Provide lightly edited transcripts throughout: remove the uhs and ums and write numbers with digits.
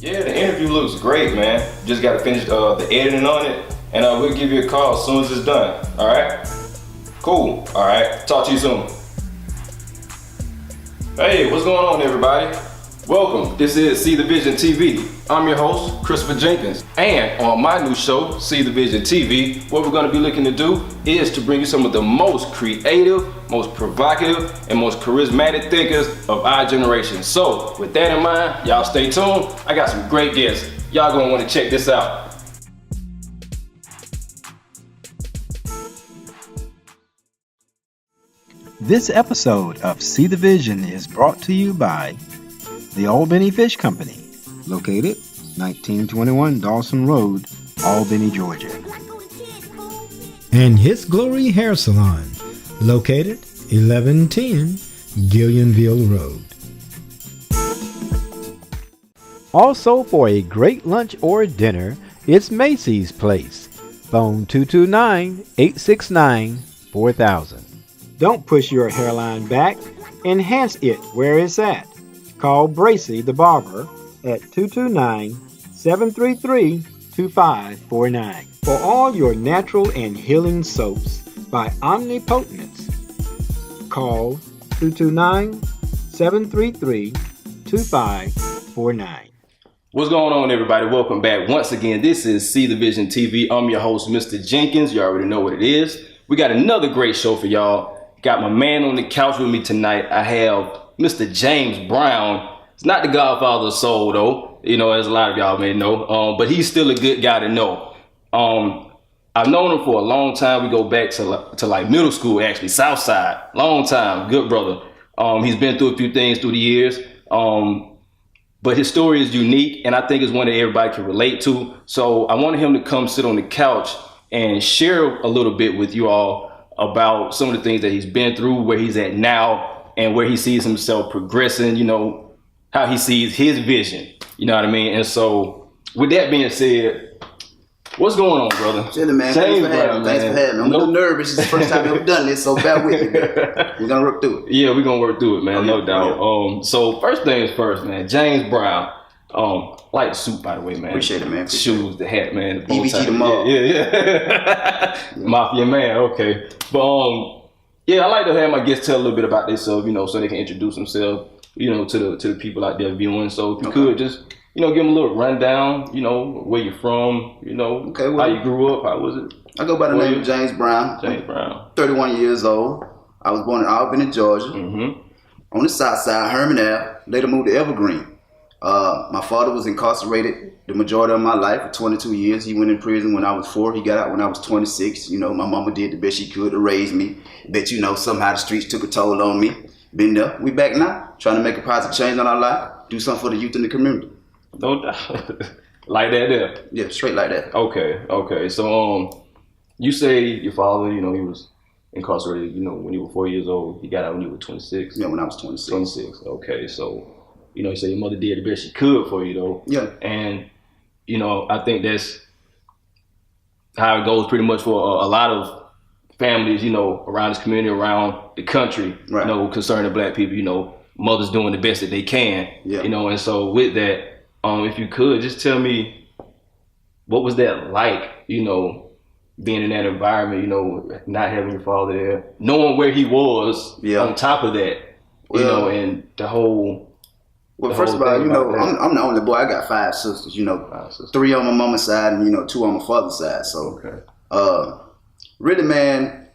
Yeah, the interview looks great, man. Just got to finish the editing on it, and we'll give you a call as soon as it's done. All right? Cool. All right. Talk to you soon. Hey, what's going on, everybody? Welcome. This is See The ViZion TV. I'm your host, Christopher Jenkins. And on my new show, See The ViZion TV, what we're going to be looking to do is to bring you some of the most creative, most provocative, and most charismatic thinkers of our generation. So, with that in mind, y'all stay tuned. I got some great guests. Y'all going to want to check this out. This episode of See The ViZion is brought to you by the Albany Fish Company, located 1921 Dawson Road, Albany, Georgia. And His Glory Hair Salon, located 1110 Gillionville Road. Also, for a great lunch or dinner, it's Macy's Place. Phone 229-869-4000. Don't push your hairline back. Enhance it where it's at. Call Bracy the Barber at 229-733-2549 for all your natural and healing soaps by Omnipotence. Call 229-733-2549. What's going on, everybody? Welcome back. Once again, this is See The ViZion TV. I'm your host, Mr. Jenkins. You already know what it is. We got another great show for y'all. Got my man on the couch with me tonight. I have Mr. James Brown. He's not the godfather of soul, though, you know, as a lot of y'all may know, but he's still a good guy to know. I've known him for a long time. We go back to like middle school, actually, Southside. Long time, good brother. He's been through a few things through the years, but his story is unique, and I think it's one that everybody can relate to. So I wanted him to come sit on the couch and share a little bit with you all about some of the things that he's been through, where he's at now, and where he sees himself progressing, you know, how he sees his vision, you know what I mean? And so, with that being said, what's going on, brother? Chilling, man. Thanks for having me. I'm a little nervous. It's the first time I've ever done this, so bear with me, man. We're going to work through it. Yeah, we're going to work through it, man, no doubt. So, first things first, man, James Brown. Like the suit, by the way, man. Appreciate it, man. Shoes, the hat, man. The EBT the mug. Yeah. Mafia man, okay. But, yeah, I like to have my guests tell a little bit about themselves, you know, so they can introduce themselves, you know, to the people out there viewing. So if you could just, you know, give them a little rundown, you know, where you're from, you know, how you grew up, how was it? I go by the name of James Brown. James Brown. 31 years old. I was born in Albany, Georgia. Mm-hmm. On the south side, Herman Ave. Later moved to Evergreen. My father was incarcerated the majority of my life for 22 years. He went in prison when I was 4. He got out when I was 26. You know, my mama did the best she could to raise me. Bet you know, somehow the streets took a toll on me. Been there. We back now, trying to make a positive change on our life. Do something for the youth in the community. No doubt. Like that there? Yeah, straight like that. Okay. So, you say your father, you know, he was incarcerated, you know, when you were 4 years old. He got out when you were 26? Yeah, when I was 26. 26, okay. So, you know, you say your mother did the best she could for you, though. Yeah. And, you know, I think that's how it goes pretty much for a lot of families, you know, around this community, around the country, right. You know, concerning black people, you know, mothers doing the best that they can, you know. And so with that, if you could, just tell me, what was that like, you know, being in that environment, you know, not having your father there, knowing where he was on top of that, you know, and the whole... Well, first of all, you know, I'm the only boy. I got 5 sisters, you know, 3 on my mama's side and, you know, 2 on my father's side. So, really, man,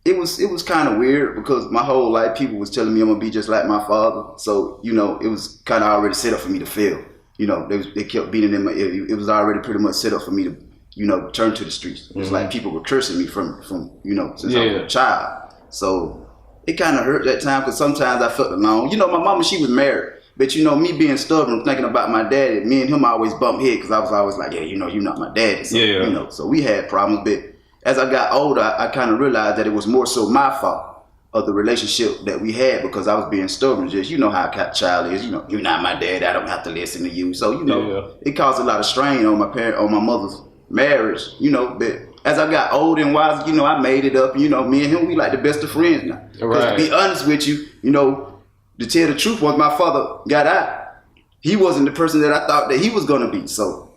it was kind of weird because my whole life people was telling me I'm going to be just like my father. So, you know, it was kind of already set up for me to fail. You know, they kept beating in my ear. It was already pretty much set up for me to, you know, turn to the streets. It was like people were cursing me from you know, since I was a child. So, it kind of hurt that time because sometimes I felt alone. You know, my mama, she was married. But, you know, me being stubborn, thinking about my daddy, me and him always bumped head because I was always like, yeah, you know, you're not my daddy. So, you know, so we had problems. But as I got older, I kind of realized that it was more so my fault of the relationship that we had because I was being stubborn. Just, you know how a child is. You know, you're not my dad. I don't have to listen to you. So, you know, it caused a lot of strain on my mother's marriage, you know, but as I got older and wise, you know, I made it up. You know, me and him, we like the best of friends now. Because to be honest with you, you know, to tell the truth, once my father got out, he wasn't the person that I thought that he was gonna be. So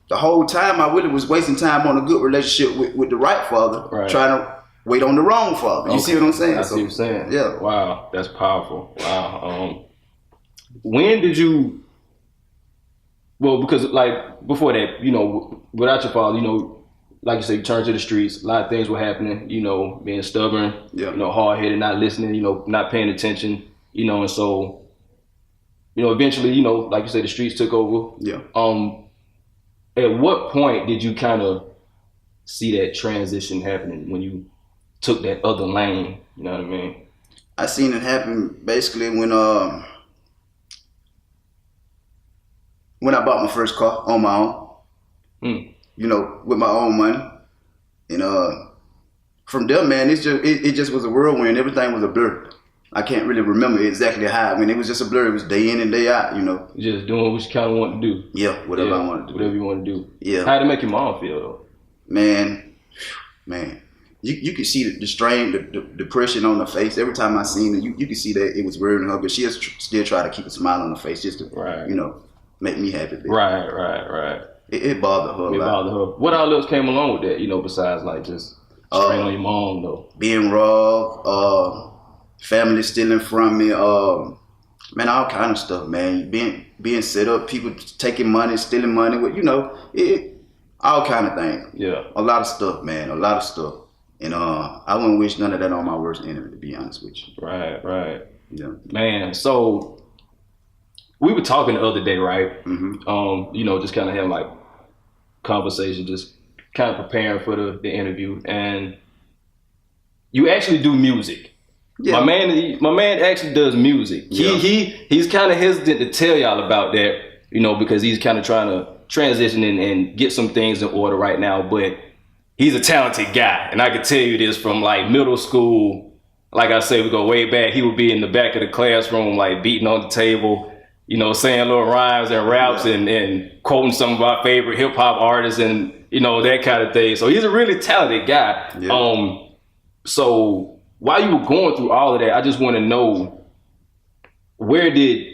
the whole time I really was wasting time on a good relationship with the right father, trying to wait on the wrong father. You see what I'm saying? I see what you're saying. Yeah. Wow, that's powerful. Wow. When did you? Well, because like before that, you know, without your father, you know, like you said, you turned to the streets. A lot of things were happening. You know, being stubborn. Yeah. You know, hard headed, not listening. You know, not paying attention. You know, and so, you know, eventually, you know, like you said, the streets took over. Yeah. At what point did you kind of see that transition happening when you took that other lane? You know what I mean? I seen it happen basically when I bought my first car on my own, you know, with my own money. And from there, man, it just was a whirlwind. Everything was a blur. I can't really remember exactly how. I mean, it was just a blur. It was day in and day out, you know. Just doing what you kind of want to do. Yeah, whatever I wanted to do. Whatever you want to do. Yeah. How did it make your mom feel, though? Man. You could see the strain, the depression on her face. Every time I seen her, you could see that it was worrying her, but she still try to keep a smile on her face just to, you know, make me happy. Right. It bothered her a lot. It bothered her. What all else came along with that, you know, besides like just strain on your mom, though? Being robbed, family stealing from me, man, all kind of stuff, man. Being set up, people taking money, stealing money, you know, all kind of things. Yeah. A lot of stuff, man, a lot of stuff. And I wouldn't wish none of that on my worst enemy, to be honest with you. Right. Yeah. Man, so we were talking the other day, right? Mm-hmm. You know, just kind of having like conversation, just kind of preparing for the interview, and you actually do music. Yeah. My man actually does music. Yeah. He's kind of hesitant to tell y'all about that, you know, because he's kind of trying to transition and get some things in order right now, but he's a talented guy, and I can tell you this from like middle school. Like I said, we go way back. He would be in the back of the classroom, like beating on the table, you know, saying little rhymes and raps and quoting some of our favorite hip hop artists and, you know, that kind of thing. So he's a really talented guy. Yeah. So while you were going through all of that, I just want to know, where did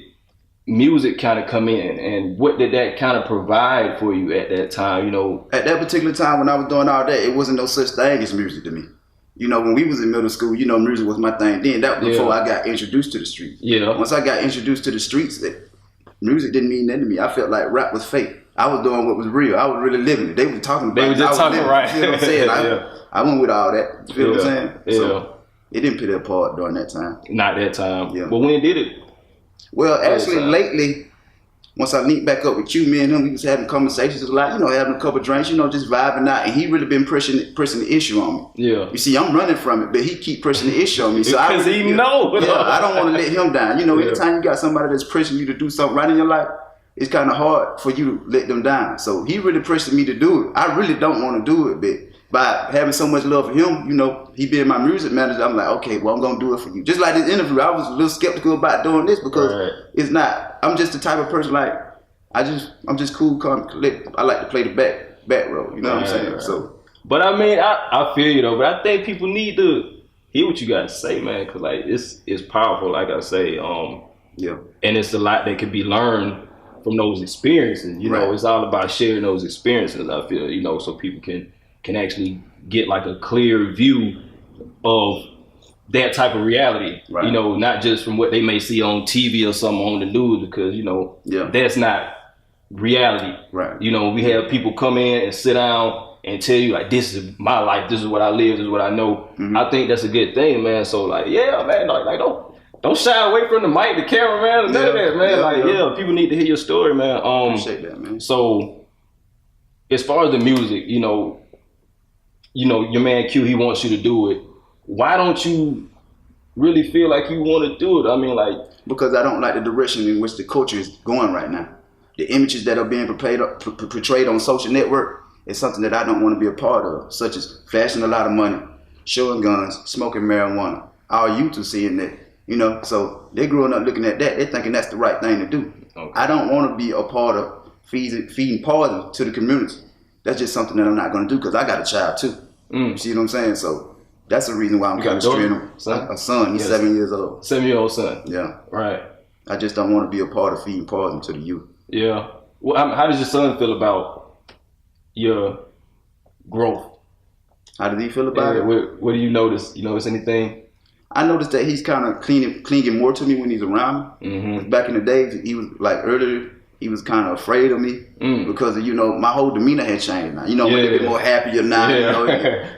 music kind of come in, and what did that kind of provide for you at that time? You know, at that particular time when I was doing all that, it wasn't no such thing as music to me. You know, when we was in middle school, you know, music was my thing. Then that was before I got introduced to the streets. Yeah. Once I got introduced to the streets, music didn't mean nothing to me. I felt like rap was fake. I was doing what was real. I was really living it. They were talking about it. They were just talking, right? You know what I'm saying? I went with all that. You feel what I'm saying? Yeah. So it didn't play that part during that time. Not that time. Yeah. But when did it? Well, actually, lately, once I linked back up with Q, me and him, we was having conversations a lot, you know, having a couple drinks, you know, just vibing out. And he really been pressing the issue on me. Yeah. You see, I'm running from it, but he keep pressing the issue on me. So because he know. Yeah, I don't want to let him down. You know, anytime you got somebody that's pressing you to do something right in your life, it's kind of hard for you to let them down. So he really pressing me to do it. I really don't want to do it, but by having so much love for him, you know, he being my music manager, I'm like, okay, well, I'm going to do it for you. Just like this interview, I was a little skeptical about doing this because it's not, I'm just the type of person like, I'm just cool, calm, I like to play the back row, you know what I'm saying? Right. So, but I mean, I feel you though, but I think people need to hear what you got to say, man, because like it's powerful, like I say, and it's a lot that can be learned from those experiences. You know, it's all about sharing those experiences, I feel, you know, so people can actually get like a clear view of that type of reality, you know, not just from what they may see on TV or something on the news, because, you know, that's not reality. Right. You know, we have people come in and sit down and tell you like, this is my life, this is what I live, this is what I know. Mm-hmm. I think that's a good thing, man. So like, yeah, man, like don't shy away from the mic, the camera, man, none of that, man. People need to hear your story, man. Appreciate that, man. So as far as the music, you know, your man Q, he wants you to do it. Why don't you really feel like you want to do it? I mean, like, because I don't like the direction in which the culture is going right now. The images that are being portrayed on social network is something that I don't want to be a part of, such as flashing a lot of money, showing guns, smoking marijuana. Our youth are seeing that, you know, so they're growing up looking at that. They're thinking that's the right thing to do. Okay. I don't want to be a part of feeding poison to the community. That's just something that I'm not going to do because I got a child too. You see what I'm saying? So that's the reason why I'm kind of straining him. A son. He's 7 years old. 7-year-old son. Yeah. Right. I just don't want to be a part of feeding poison to the youth. Yeah. Well, how does your son feel about your growth? How does he feel about it? What do you notice? You notice anything? I noticed that he's kind of clinging more to me when he's around me. Mm-hmm. Back in the days, he was like earlier, he was kind of afraid of me because of, my whole demeanor had changed now. I'm a little bit more happier now.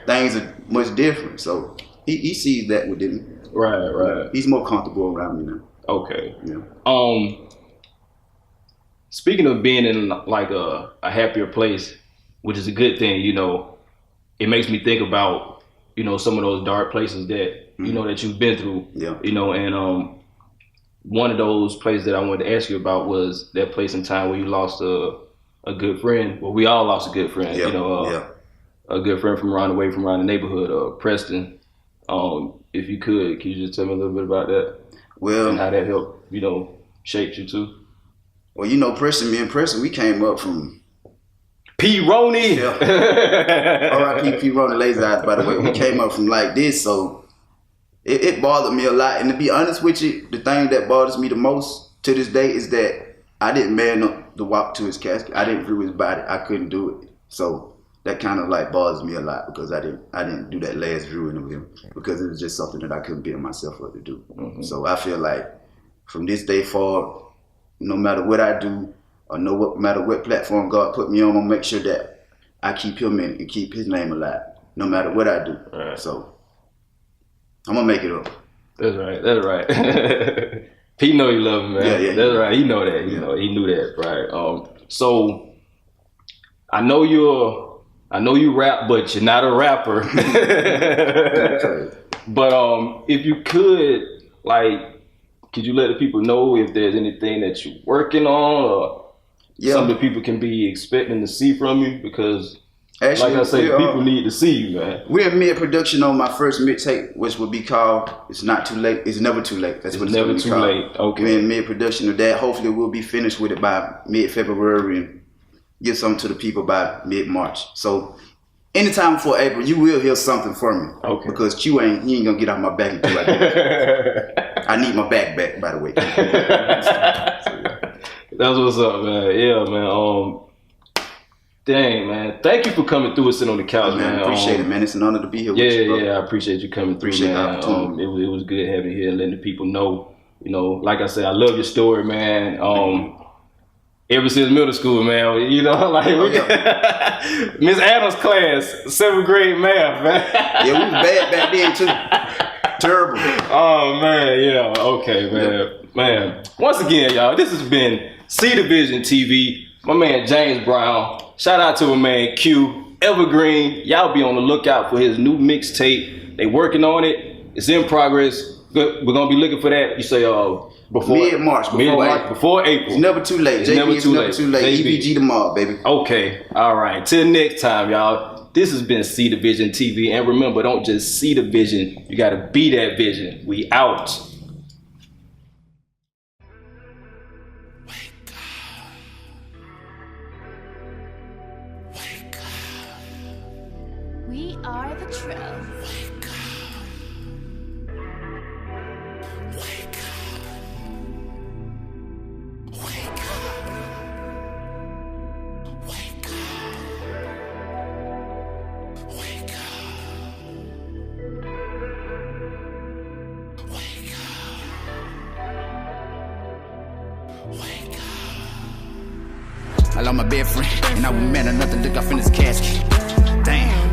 Things are much different. So he sees that within me. Right. He's more comfortable around me now. Okay. Yeah. Speaking of being in like a happier place, which is a good thing, it makes me think about, some of those dark places that, that you've been through. Yeah. And one of those places that I wanted to ask you about was that place in time where you lost a good friend. Well, we all lost a good friend, a good friend from around the neighborhood, Preston. If you could you just tell me a little bit about that? Well, and how that helped, shaped you too? Well, Preston, me and Preston, we came up from P. Roney. Yeah. R.I.P. P. Roney, lazy eyes, by the way. We came up from like this, so it bothered me a lot. And to be honest with you, the thing that bothers me the most to this day is that I didn't man up to walk to his casket. I didn't view his body. I couldn't do it. So that kind of like bothers me a lot because I didn't do that last viewing of him because it was just something that I couldn't build myself up to do. Mm-hmm. So I feel like from this day forward, no matter what I do or no matter what platform God put me on, I'm gonna make sure that I keep him in and keep his name alive, no matter what I do. Right. So I'm gonna make it up. That's right. Pete know you love him, man. Yeah. That's right. He know that. He knew that, right? So I know you rap, but you're not a rapper. But if you could, could you let the people know if there's anything that you're working on or something people can be expecting to see from you? Because, actually, like I say, people need to see you, man. We're in mid-production on my first mixtape, which will be called "It's Not Too Late." It's never too late. That's what it's never too late. Okay. We're in mid-production of that. Hopefully, we'll be finished with it by mid-February and get something to the people by mid-March. So anytime before April, you will hear something from me. Okay. Because he ain't gonna get off my back until I do it. I need my back, by the way. That's what's up, man. Yeah, man. Dang, man. Thank you for coming through and sitting on the couch, man. Appreciate it, man. It's an honor to be here with you, bro. I appreciate you coming through, man. It was good having you here and letting the people know. Like I said, I love your story, man. Ever since middle school, man, Miss Adams' class, 7th grade math, man. Yeah, we was bad back then too. Terrible. Oh man, yeah, okay, man. Man, once again, y'all, this has been See The ViZion TV. My man James Brown. Shout out to my man Q Evergreen. Y'all be on the lookout for his new mixtape. They working on it. It's in progress. We're gonna be looking for that. You say before mid-March, before April. It's never too late. It's never too late. EBG tomorrow, baby. Okay, all right. Till next time, y'all. This has been See The ViZion TV, and remember, don't just see the vision. You gotta be that vision. We out. We are the truth. Wake up. Wake up. Wake up. Wake up. Wake up. Wake up. Wake up. I love my best friend, and I was mad at nothing. Look off in his casket. Damn.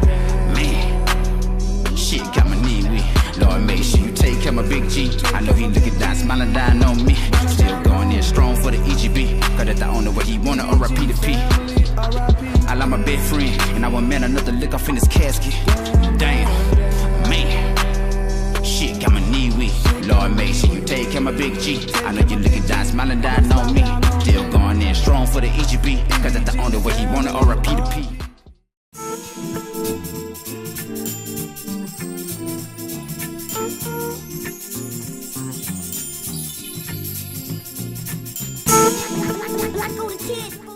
Shit got my knee weak. Lord, make sure you take care of my big G. I know he looking down, smiling down on me. Still going in strong for the EGB. Cause that's the only way he wanna R.I.P. to P. I like my best friend, and I want man another lick off in his casket. Damn, man. Shit got my knee weak. Lord, make sure you take care of my big G. I know you looking down, smiling down on me. Still going in strong for the EGB. Cause that's the only way he wanna R.I.P. to P. Black on the kid.